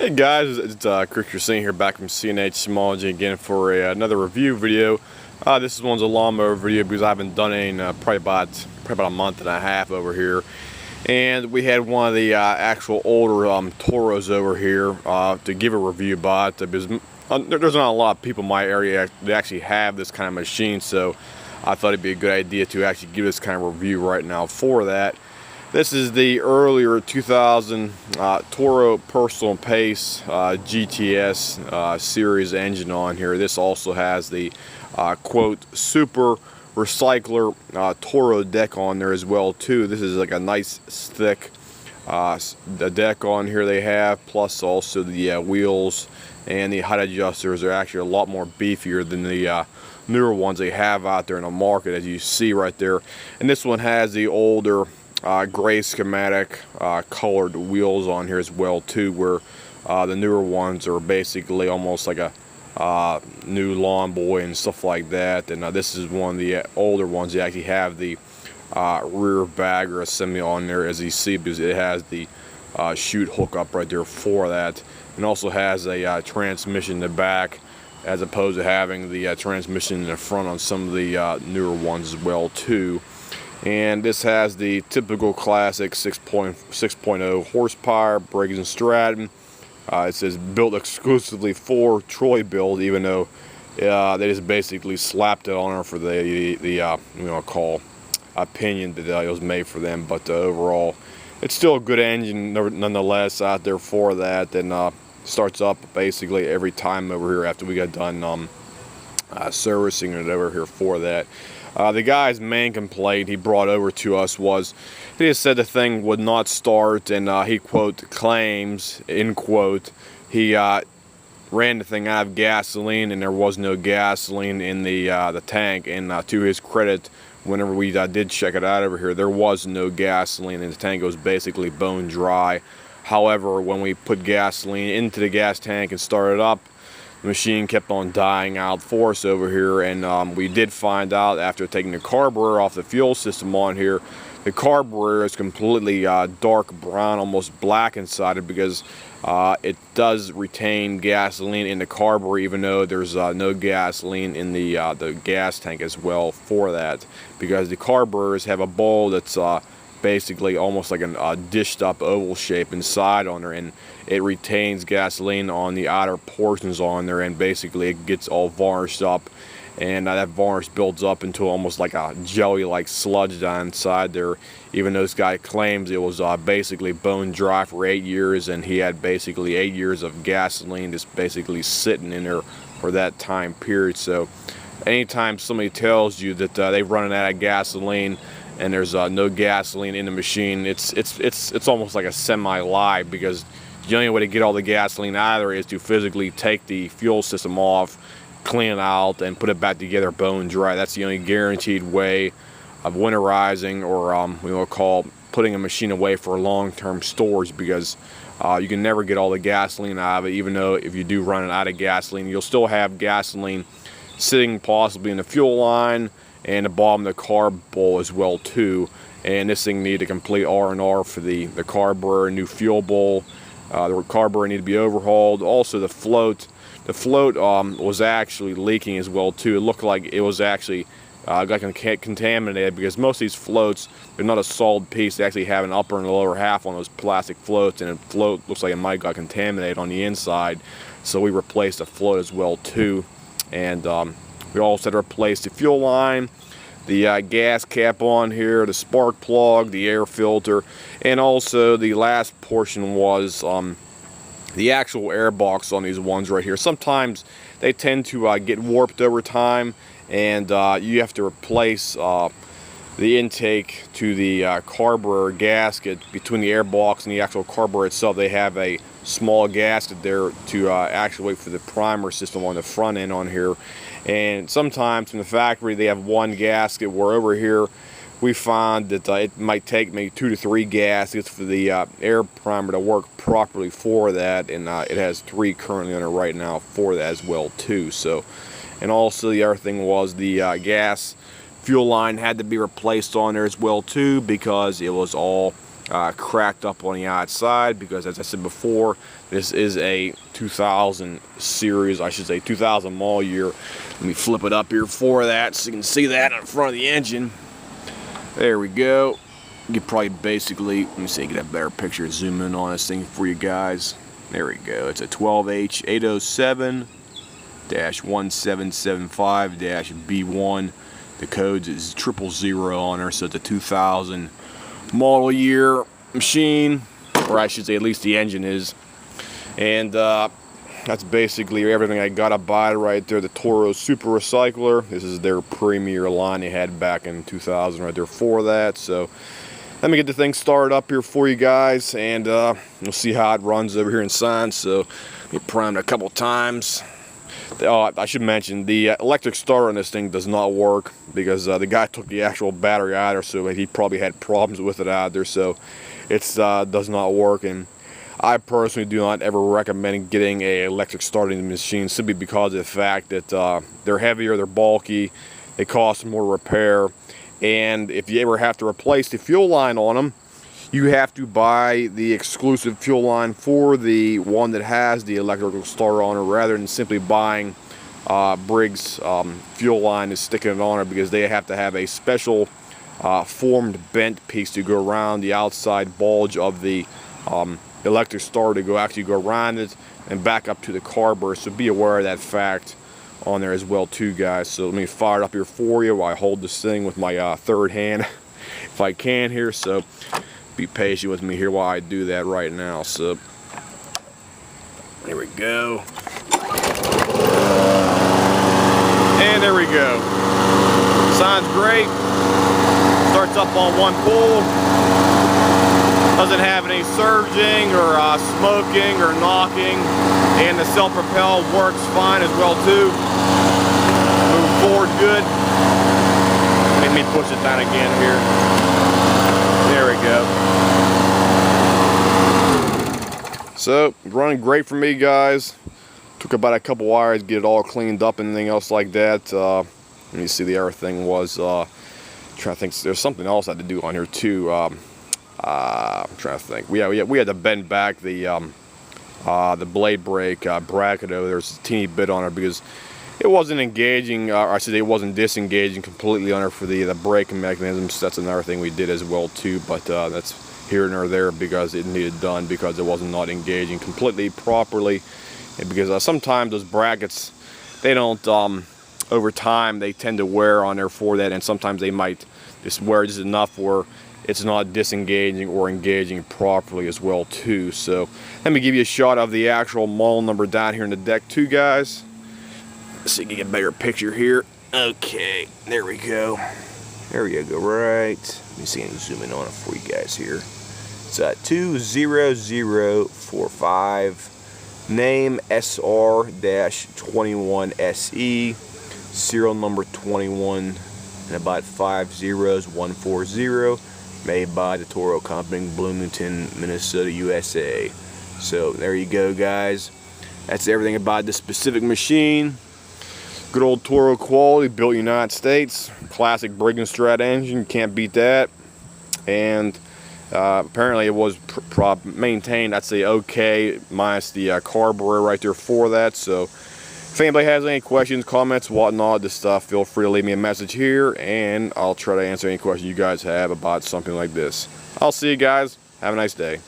Hey guys, it's Chris Christine here back from C&H Smology again for another review video. This one's a lawnmower video because I haven't done it in probably about a month and a half over here. And we had one of the actual older Toros over here to give a review about because there's not a lot of people in my area that actually have this kind of machine, so I thought it'd be a good idea to actually give this kind of review right now for that. This is the earlier 2000 Toro Personal Pace GTS series engine on here. This also has the quote super recycler Toro deck on there as well too. This is like a nice thick the deck on here they have, plus also the wheels and the height adjusters are actually a lot more beefier than the newer ones they have out there in the market, as you see right there. And this one has the older gray schematic colored wheels on here as well too, where the newer ones are basically almost like a new Lawn Boy and stuff like that. And this is one of the older ones. You actually have the rear bagger assembly on there, as you see, because it has the chute hookup right there for that, and also has a transmission in the back, as opposed to having the transmission in the front on some of the newer ones as well too. And this has the typical classic 6.0 horsepower Briggs and Stratton. It says built exclusively for Troy build, even though they just basically slapped it on her for the call opinion that it was made for them. But overall, it's still a good engine nonetheless out there for that, and starts up basically every time over here after we got done servicing it over here for that. The guy's main complaint he brought over to us was he just said the thing would not start, and he quote claims, end quote, he ran the thing out of gasoline and there was no gasoline in the tank. And to his credit, whenever we did check it out over here, there was no gasoline in the tank. It was basically bone dry. However, when we put gasoline into the gas tank and started up, the machine kept on dying out for us over here, and we did find out after taking the carburetor off the fuel system on here, the carburetor is completely dark brown, almost black inside it, because it does retain gasoline in the carburetor, even though there's no gasoline in the gas tank as well for that, because the carburetors have a bowl that's basically almost like a dished up oval shape inside on there, and it retains gasoline on the outer portions on there, and basically it gets all varnished up, and that varnish builds up into almost like a jelly like sludge down inside there. Even though this guy claims it was basically bone dry for 8 years, and he had basically 8 years of gasoline just basically sitting in there for that time period. So anytime somebody tells you that they've run out of gasoline and there's no gasoline in the machine, it's almost like a semi-lie, because the only way to get all the gasoline out of there is to physically take the fuel system off, clean it out, and put it back together bone dry. That's the only guaranteed way of winterizing, or call putting a machine away for long-term storage, because you can never get all the gasoline out of it. Even though if you do run out of gasoline, you'll still have gasoline sitting possibly in the fuel line and the bottom of the carb bowl as well too. And this thing needed a complete R&R for the carburetor, new fuel bowl. The carburetor needed to be overhauled. Also the float was actually leaking as well too. It looked like it was actually got contaminated, because most of these floats, they're not a solid piece. They actually have an upper and lower half on those plastic floats, and the float looks like it might got contaminated on the inside. So we replaced the float as well too, and we also had to replace the fuel line, the gas cap on here, the spark plug, the air filter, and also the last portion was the actual air box on these ones right here. Sometimes they tend to get warped over time, and you have to replace the intake to the carburetor gasket between the air box and the actual carburetor itself. They have a small gasket there to actually wait for the primer system on the front end on here. And sometimes from the factory they have one gasket, where over here we found that it might take maybe 2 to 3 gaskets for the air primer to work properly for that, and it has 3 currently on it right now for that as well too. So, and also the other thing was the gas fuel line had to be replaced on there as well too, because it was all cracked up on the outside because, as I said before, this is a 2000 series, I should say 2000 model year. Let me flip it up here for that so you can see that in front of the engine. There we go. You could probably basically, let me see, get a better picture, zoom in on this thing for you guys. There we go. It's a 12H 807-1775-B1. The code is 000 on her, so it's a 2000 model year machine, or I should say at least the engine is. And that's basically everything I got to buy right there. The Toro Super Recycler. This is their premier line they had back in 2000 right there for that. So let me get the thing started up here for you guys, and we'll see how it runs over here inside. So let me prime it a couple times. Oh, I should mention the electric starter on this thing does not work because the guy took the actual battery out of there, so he probably had problems with it out there. So it does not work, and I personally do not ever recommend getting a electric starting machine simply because of the fact that they're heavier, they're bulky, they cost more to repair, and if you ever have to replace the fuel line on them, you have to buy the exclusive fuel line for the one that has the electrical starter on it, rather than simply buying Briggs fuel line and sticking it on it, because they have to have a special formed bent piece to go around the outside bulge of the electric starter to actually go around it and back up to the carburetor. So be aware of that fact on there as well too, guys. So let me fire it up here for you while I hold this thing with my third hand if I can here. So be patient with me here while I do that right now. So there we go, and there we go. Sounds great. Starts up on one pull. Doesn't have any surging or smoking or knocking, and the self-propel works fine as well too. Move forward good. Let me push it down again here. There we go. So running great for me, guys. Took about a couple wires to get it all cleaned up and anything else like that. Let me see, the other thing was trying to think. There's something else I had to do on here too. I'm trying to think. We had to bend back the blade brake bracket over. There's a teeny bit on it because it wasn't engaging, I should say it wasn't disengaging completely on it for the braking mechanisms. That's another thing we did as well too, but that's here and there because it needed done because it wasn't not engaging completely properly, and because sometimes those brackets, they don't over time they tend to wear on there for that, and sometimes they might just wear just enough where it's not disengaging or engaging properly as well too. So let me give you a shot of the actual model number down here in the deck too, guys, so you can get a better picture here. Okay, there we go. There we go, right. Let me see, I can zoom in on it for you guys here. It's 20045. Name SR-21SE. Serial number 21 and about 5 zeros, 140. Made by the Toro Company, Bloomington, Minnesota, USA. So there you go, guys. That's everything about this specific machine. Good old Toro quality, built in the United States. Classic Briggs & Strat engine, can't beat that. And apparently it was maintained, I'd say okay, minus the carburetor right there for that. So if anybody has any questions, comments, whatnot, this stuff, feel free to leave me a message here, and I'll try to answer any questions you guys have about something like this. I'll see you guys. Have a nice day.